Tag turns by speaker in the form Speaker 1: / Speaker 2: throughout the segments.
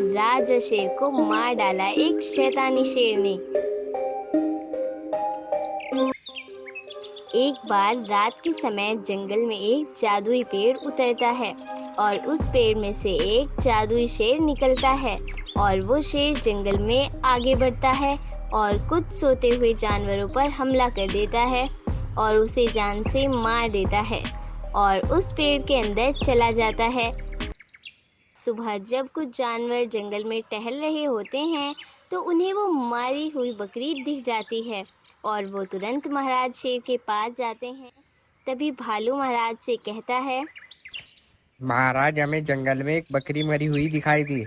Speaker 1: राजा शेर को मार डाला एक शैतानी शेर ने। एक बार रात के समय जंगल में एक जादुई पेड़ उतरता है और उस पेड़ में से एक जादुई शेर निकलता है और वो शेर जंगल में आगे बढ़ता है और कुछ सोते हुए जानवरों पर हमला कर देता है और उसे जान से मार देता है और उस पेड़ के अंदर चला जाता है। सुबह जब कुछ जानवर जंगल में टहल रहे होते हैं तो उन्हें वो मारी हुई बकरी दिख जाती है और वो तुरंत महाराज शेर के पास जाते हैं। तभी भालू महाराज से कहता है,
Speaker 2: महाराज, हमें जंगल में एक बकरी मरी हुई दिखाई दी।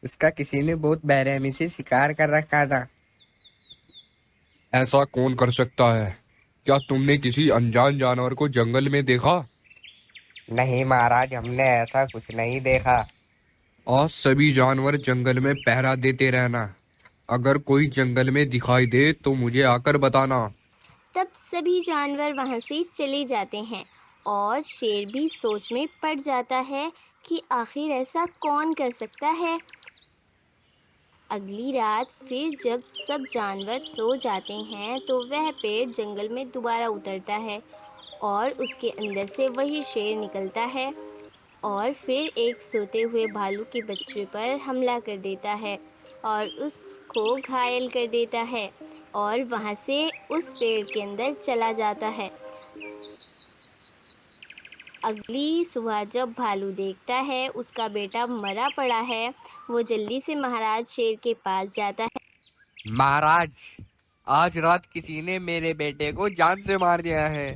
Speaker 2: उसका किसी ने बहुत बेरहमी से शिकार कर रखा था।
Speaker 3: ऐसा कौन कर सकता है? क्या तुमने किसी अनजान जानवर को जंगल में देखा?
Speaker 2: नहीं महाराज, हमने ऐसा कुछ नहीं देखा।
Speaker 3: आज सभी जानवर जंगल में पहरा देते रहना। अगर कोई जंगल में दिखाई दे तो मुझे आकर बताना।
Speaker 1: तब सभी जानवर वहां से चले जाते हैं और शेर भी सोच में पड़ जाता है कि आखिर ऐसा कौन कर सकता है। अगली रात फिर जब सब जानवर सो जाते हैं तो वह पेड़ जंगल में दोबारा उतरता है और उसके अंदर से वही शेर निकलता है और फिर एक सोते हुए भालू के बच्चे पर हमला कर देता है और उसको घायल कर देता है और वहां से उस पेड़ के अंदर चला जाता है। अगली सुबह जब भालू देखता है उसका बेटा मरा पड़ा है, वो जल्दी से महाराज शेर के पास जाता है।
Speaker 2: महाराज, आज रात किसी ने मेरे बेटे को जान से मार दिया है।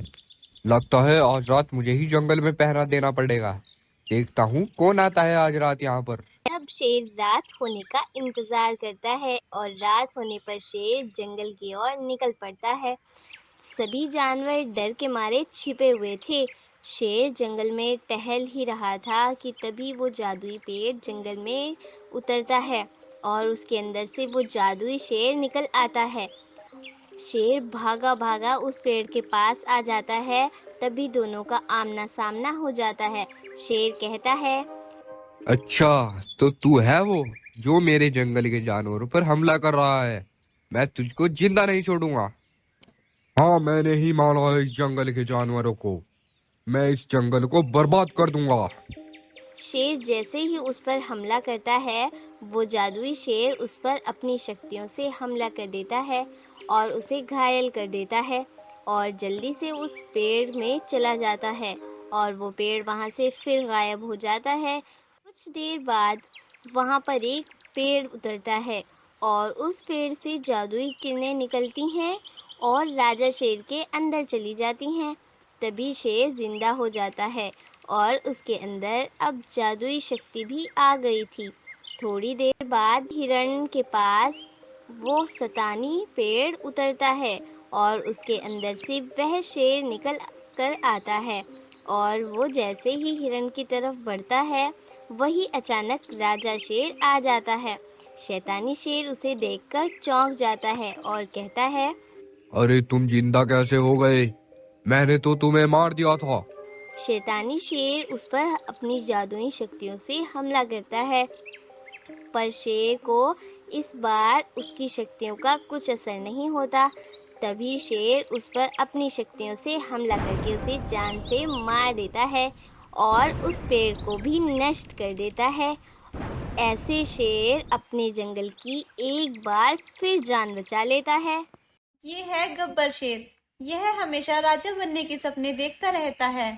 Speaker 3: लगता है आज रात मुझे ही जंगल में पहरा देना पड़ेगा। देखता हूँ कौन आता है आज रात यहाँ पर।
Speaker 1: अब शेर रात होने का इंतजार करता है और रात होने पर शेर जंगल की ओर निकल पड़ता है। सभी जानवर डर के मारे छिपे हुए थे। शेर जंगल में टहल ही रहा था कि तभी वो जादुई पेड़ जंगल में उतरता है और उसके अंदर से वो जादुई शेर निकल आता है। शेर भागा भागा उस पेड़ के पास आ जाता है। तभी दोनों का आमना सामना हो जाता है। शेर कहता है,
Speaker 3: अच्छा, तो तू है वो जो मेरे जंगल के जानवरों पर हमला कर रहा है। मैं तुझको जिंदा नहीं छोड़ूंगा। हाँ, मैंने ही मारा है इस जंगल के जानवरों को। मैं इस जंगल को बर्बाद कर दूंगा।
Speaker 1: शेर जैसे ही उस पर हमला करता है वो जादुई शेर उस पर अपनी शक्तियों से हमला कर देता है और उसे घायल कर देता है और जल्दी से उस पेड़ में चला जाता है और वो पेड़ वहां से फिर गायब हो जाता है। कुछ देर बाद वहां पर एक पेड़ उतरता है और उस पेड़ से जादुई किरणें निकलती हैं और राजा शेर के अंदर चली जाती हैं। तभी शेर जिंदा हो जाता है और उसके अंदर अब जादुई शक्ति भी आ गई थी। थोड़ी देर बाद हिरण के पास वो शैतानी पेड़ उतरता है और उसके अंदर से वह शेर निकल कर आता है और वो जैसे ही हिरण की तरफ बढ़ता है वही अचानक राजा शेर आ जाता है। शैतानी शेर उसे देखकर चौंक जाता है और कहता है,
Speaker 3: अरे तुम जिंदा कैसे हो गए? मैंने तो तुम्हें मार दिया था।
Speaker 1: शैतानी शेर उस पर अपनी जादुई शक्तियों से हमला करता है पर शेर को इस बार उसकी शक्तियों का कुछ असर नहीं होता। तभी शेर उस पर अपनी शक्तियों से हमला करके उसे जान से मार देता है और उस पेड़ को भी नष्ट कर देता है। ऐसे शेर अपने जंगल की एक बार फिर जान बचा लेता है।
Speaker 4: ये है गब्बर शेर। यह हमेशा राजा बनने के सपने देखता रहता है।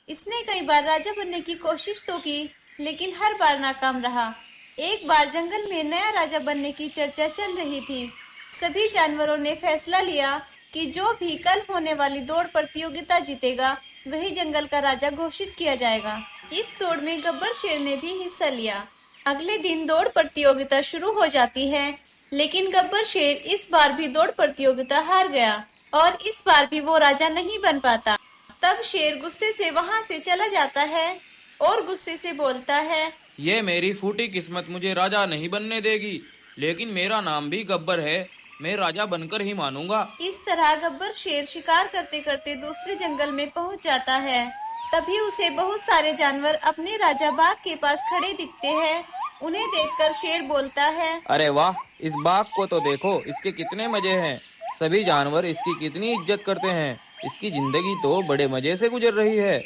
Speaker 4: इसने कई बार राजा बनने की कोशिश तो की, लेकिन हर बार नाकाम रहा। एक बार जंगल में नया राजा बनने की चर्चा चल रही थी। सभी जानवरों ने फैसला लिया कि जो भी कल होने वाली दौड़ प्रतियोगिता जीतेगा वही जंगल का राजा घोषित किया जाएगा। इस दौड़ में गब्बर शेर ने भी हिस्सा लिया। अगले दिन दौड़ प्रतियोगिता शुरू हो जाती है, लेकिन गब्बर शेर इस बार भी दौड़ प्रतियोगिता हार गया और इस बार भी वो राजा नहीं बन पाता। तब शेर गुस्से से वहां से चला जाता है और गुस्से से बोलता है,
Speaker 5: ये मेरी फूटी किस्मत मुझे राजा नहीं बनने देगी, लेकिन मेरा नाम भी गब्बर है। मैं राजा बनकर ही मानूंगा।
Speaker 4: इस तरह गब्बर शेर शिकार करते करते दूसरे जंगल में पहुंच जाता है। तभी उसे बहुत सारे जानवर अपने राजा बाघ के पास खड़े दिखते हैं उन्हें देखकर शेर बोलता है,
Speaker 5: अरे वाह, इस बाघ को तो देखो, इसके कितने मजे हैं। सभी जानवर इसकी कितनी इज्जत करते हैं। इसकी जिंदगी तो बड़े मजे से गुजर रही है।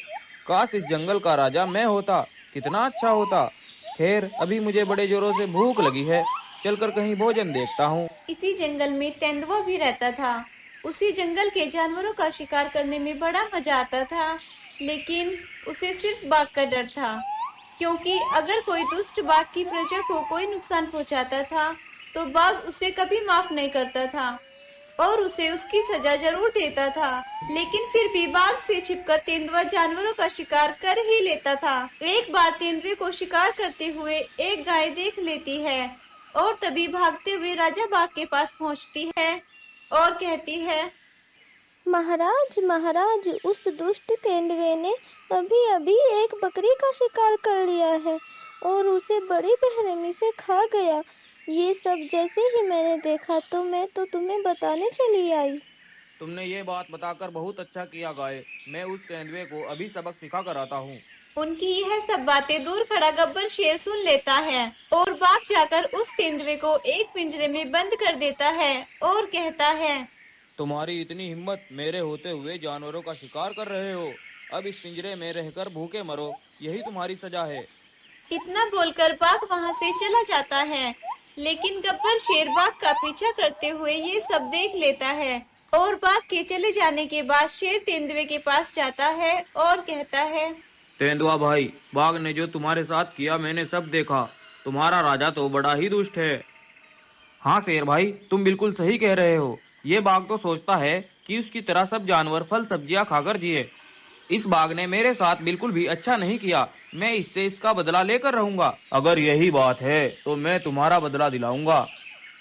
Speaker 5: काश इस जंगल का राजा मैं होता, कितना अच्छा होता। खैर, अभी मुझे बड़े जोरों से भूख लगी है, चलकर कहीं भोजन देखता हूँ।
Speaker 4: इसी जंगल में तेंदुआ भी रहता था। उसी जंगल के जानवरों का शिकार करने में बड़ा मजा आता था, लेकिन उसे सिर्फ बाघ का डर था, क्योंकि अगर कोई दुष्ट बाघ की प्रजा को कोई नुकसान पहुंचाता था, तो बाघ उसे कभी माफ नहीं करता था और उसे उसकी सजा जरूर देता था। लेकिन फिर भी बाघ से छिपकर तेंदुआ जानवरों का शिकार कर ही लेता था। एक बार तेंदुए को शिकार करते हुए एक गाय देख लेती है और तभी भागते हुए राजा बाघ के पास पहुंचती है और कहती है,
Speaker 6: महाराज महाराज, उस दुष्ट तेंदुए ने अभी अभी एक बकरी का शिकार कर लिया है और उसे बड़ी बेरहमी से खा गया। ये सब जैसे ही मैंने देखा तो मैं तो तुम्हें बताने चली आई।
Speaker 5: तुमने ये बात बताकर बहुत अच्छा किया गाय। मैं उस तेंदुए को अभी सबक सिखा कर आता हूँ।
Speaker 4: उनकी यह सब बातें दूर खड़ा गब्बर शेर सुन लेता है और बाघ जाकर उस तेंदुए को एक पिंजरे में बंद कर देता है और कहता है,
Speaker 5: तुम्हारी इतनी हिम्मत, मेरे होते हुए जानवरों का शिकार कर रहे हो। अब इस पिंजरे में रहकर भूखे मरो, यही तुम्हारी सजा है।
Speaker 4: इतना बोलकर बाघ वहां से चला जाता है, लेकिन गब्बर शेर बाघ का पीछा करते हुए ये सब देख लेता है और बाघ के चले जाने के बाद शेर तेंदुए के पास जाता है और कहता है,
Speaker 5: तेंदुआ भाई, बाघ ने जो तुम्हारे साथ किया मैंने सब देखा। तुम्हारा राजा तो बड़ा ही दुष्ट है। हाँ शेर भाई, तुम बिल्कुल सही कह रहे हो। ये बाघ तो सोचता है कि उसकी तरह सब जानवर फल सब्जियां खाकर जिए। इस बाघ ने मेरे साथ बिल्कुल भी अच्छा नहीं किया। मैं इससे इसका बदला लेकर रहूंगा। अगर यही बात है तो मैं तुम्हारा बदला दिलाऊंगा।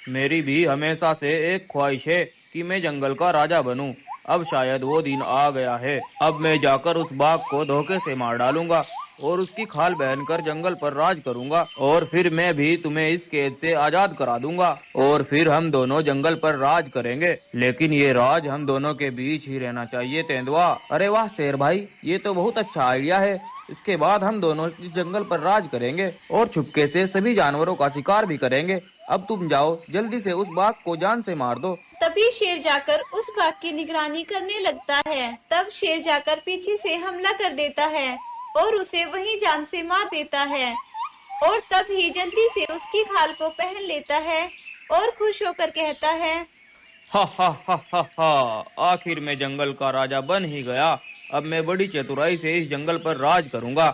Speaker 5: मेरी भी हमेशा से एक ख्वाहिश है कि मैं जंगल का राजा बनूं। अब शायद वो दिन आ गया है। अब मैं जाकर उस बाघ को धोखे से मार डालूंगा और उसकी खाल पहनकर जंगल पर राज करूंगा, और फिर मैं भी तुम्हें इस कैद से आजाद करा दूंगा और फिर हम दोनों जंगल पर राज करेंगे। लेकिन ये राज हम दोनों के बीच ही रहना चाहिए तेंदुआ। अरे वाह शेर भाई, ये तो बहुत अच्छा आइडिया है। इसके बाद हम दोनों इस जंगल पर राज करेंगे और छुपके से सभी जानवरों का शिकार भी करेंगे। अब तुम जाओ, जल्दी से उस बाघ को जान से मार दो।
Speaker 4: तभी शेर जाकर उस बाघ की निगरानी करने लगता है। तब शेर जाकर पीछे से हमला कर देता है और उसे वहीं जान से मार देता है और तब ही जल्दी से उसकी खाल को पहन लेता है और खुश होकर कहता है,
Speaker 5: हा हा हा हा हा, आखिर मैं जंगल का राजा बन ही गया। अब मैं बड़ी चतुराई से इस जंगल पर राज करूंगा।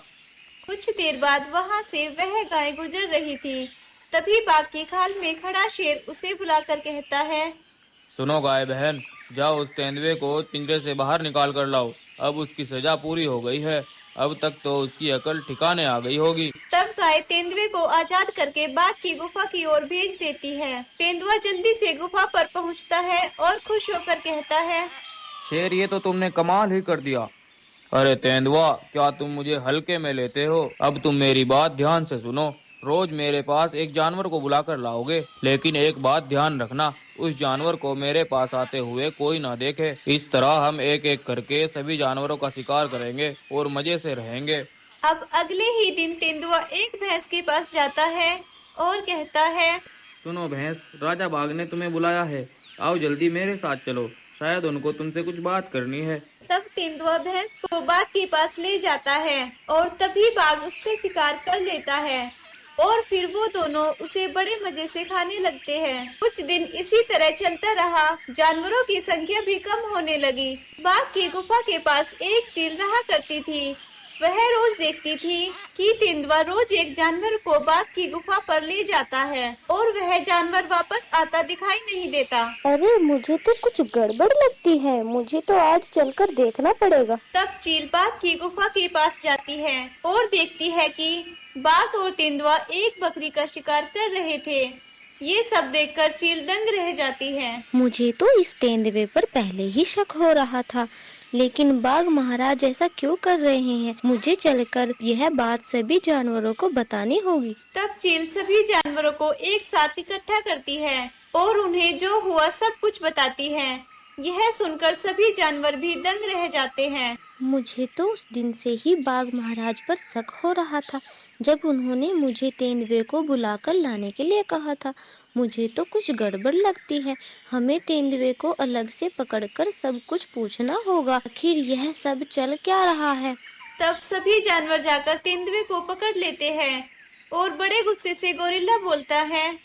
Speaker 4: कुछ देर बाद वहां से वह गाय गुजर रही थी। तभी बाघ की खाल में खड़ा शेर उसे बुलाकर कहता है,
Speaker 5: सुनो गाय बहन, जाओ उस तेंदुए को पिंजरे से बाहर निकाल कर लाओ। अब उसकी सजा पूरी हो गई है। अब तक तो उसकी अकल ठिकाने आ गई होगी।
Speaker 4: तब गाय तेंदुए को आजाद करके बाघ की गुफा की ओर भेज देती है। तेंदुआ जल्दी से गुफा पर पहुंचता है और खुश होकर कहता है,
Speaker 5: शेर, ये तो तुमने कमाल ही कर दिया। अरे तेंदुआ, क्या तुम मुझे हल्के में लेते हो? अब तुम मेरी बात ध्यान से सुनो। रोज मेरे पास एक जानवर को बुलाकर लाओगे, लेकिन एक बात ध्यान रखना, उस जानवर को मेरे पास आते हुए कोई ना देखे। इस तरह हम एक एक करके सभी जानवरों का शिकार करेंगे और मजे से रहेंगे।
Speaker 4: अब अगले ही दिन तेंदुआ एक भैंस के पास जाता है और कहता है,
Speaker 5: सुनो भैंस, राजा बाघ ने तुम्हें बुलाया है। आओ जल्दी मेरे साथ चलो, शायद उनको तुमसे कुछ बात करनी है।
Speaker 4: तब तेंदुआ भैंस को बाघ के पास ले जाता है और तभी बाघ उसका शिकार कर लेता है और फिर वो दोनों उसे बड़े मजे से खाने लगते हैं। कुछ दिन इसी तरह चलता रहा। जानवरों की संख्या भी कम होने लगी। बाघ की गुफा के पास एक चील रहा करती थी। वह रोज देखती थी कि तेंदुआ रोज एक जानवर को बाघ की गुफा पर ले जाता है और वह जानवर वापस आता दिखाई नहीं देता।
Speaker 6: अरे मुझे तो कुछ गड़बड़ लगती है, मुझे तो आज चलकर देखना पड़ेगा।
Speaker 4: तब चील बाघ की गुफा के पास जाती है और देखती है कि बाघ और तेंदुआ एक बकरी का शिकार कर रहे थे। ये सब देखकर चील दंग रह जाती है।
Speaker 6: मुझे तो इस तेंदुए पर पहले ही शक हो रहा था, लेकिन बाघ महाराज ऐसा क्यों कर रहे हैं? मुझे चलकर यह बात सभी जानवरों को बतानी होगी।
Speaker 4: तब चील सभी जानवरों को एक साथ इकट्ठा करती है और उन्हें जो हुआ सब कुछ बताती है। यह सुनकर सभी जानवर भी दंग रह जाते हैं।
Speaker 6: मुझे तो उस दिन से ही बाघ महाराज पर शक हो रहा था, जब उन्होंने मुझे तेंदुए को बुलाकर लाने के लिए कहा था। मुझे तो कुछ गड़बड़ लगती है। हमें तेंदुए को अलग से पकड़कर सब कुछ पूछना होगा। आखिर यह सब चल क्या रहा है?
Speaker 4: तब सभी जानवर जाकर तेंदुए को पकड़ लेते हैं और बड़े गुस्से से गोरिल्ला बोलता है,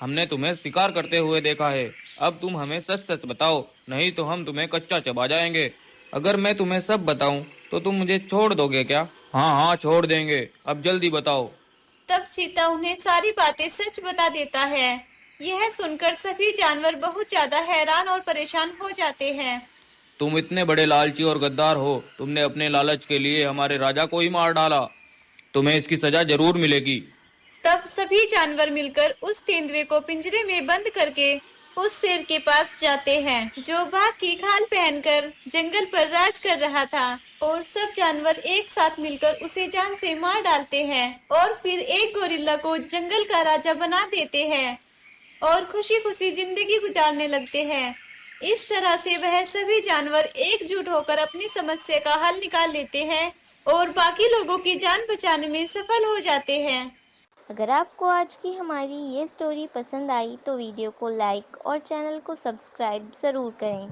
Speaker 5: हमने तुम्हें शिकार करते हुए देखा है। अब तुम हमें सच सच बताओ, नहीं तो हम तुम्हें कच्चा चबा जाएंगे। अगर मैं तुम्हें सब बताऊं तो तुम मुझे छोड़ दोगे क्या? हाँ हाँ, छोड़ देंगे। अब जल्दी बताओ।
Speaker 4: तब चीता उन्हें सारी बातें सच बता देता है। यह सुनकर सभी जानवर बहुत ज्यादा हैरान और परेशान हो जाते हैं।
Speaker 5: तुम इतने बड़े लालची और गद्दार हो, तुमने अपने लालच के लिए हमारे राजा को ही मार डाला। तुम्हें इसकी सजा जरूर मिलेगी।
Speaker 4: तब सभी जानवर मिलकर उस तेंदुए को पिंजरे में बंद करके उस शेर के पास जाते हैं, जो बाघ की खाल पहनकर जंगल पर राज कर रहा था। और सब जानवर एक साथ मिलकर उसे जान से मार डालते हैं और फिर एक गोरिल्ला को जंगल का राजा बना देते हैं और खुशी खुशी जिंदगी गुजारने लगते हैं। इस तरह से वह सभी जानवर एकजुट होकर अपनी समस्या का हल निकाल लेते हैं और बाकी लोगों की जान बचाने में सफल हो जाते हैं।
Speaker 1: अगर आपको आज की हमारी ये स्टोरी पसंद आई तो वीडियो को लाइक और चैनल को सब्सक्राइब ज़रूर करें।